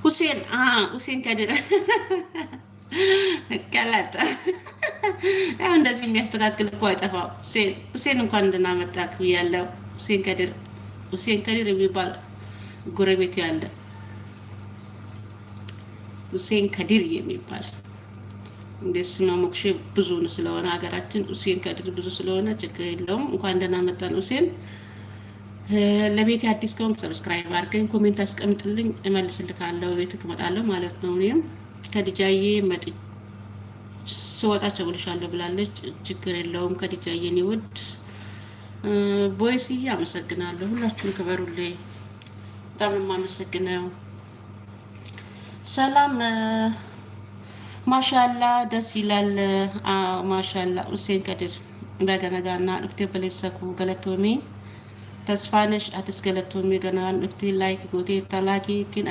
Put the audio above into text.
ሁሴን ሁሴን ከድር ቀለጠ። ያው እንደዚህ የሚያስተካክል እኮ አይጠፋም። ሁሴን እንኳን እንደናመጣክ ብያለሁ። ሁሴን ከድር የሚባል ጎረቤት ያለ ሁሴን ከድር የሚባል እንዴት ነው ሞክሼ ብዙ ስለሆነ ሀገራችን ሁሴን ከድር ብዙ ስለሆነ ችግር የለውም። እንኳን ደህና መጣን ሁሴን። ለቤት አዲስ ከሆንክ ሰብስክራይብ አድርገኝ፣ ኮሜንት አስቀምጥልኝ፣ እመልስልካለሁ። ቤት እመጣለሁ ማለት ነው። እኔም ከዲጃዬ ስወጣቸው ብልሻለሁ ብላለች። ችግር የለውም ከዲጃዬ እኔ ውድ ቦይስዬ አመሰግናለሁ። ሁላችሁም ክበሩልኝ። በጣም የማመሰግነው። ሰላም ማሻላ ደስ ይላል። ማሻላ ሁሴን ከድር በገነጋና እፍቴ በለሰኩ ገለቶሚ ተስፋነሽ አትስ ገለቶሚ ገና እፍቴ ላይክ ጎቴ ታላኪ ቲን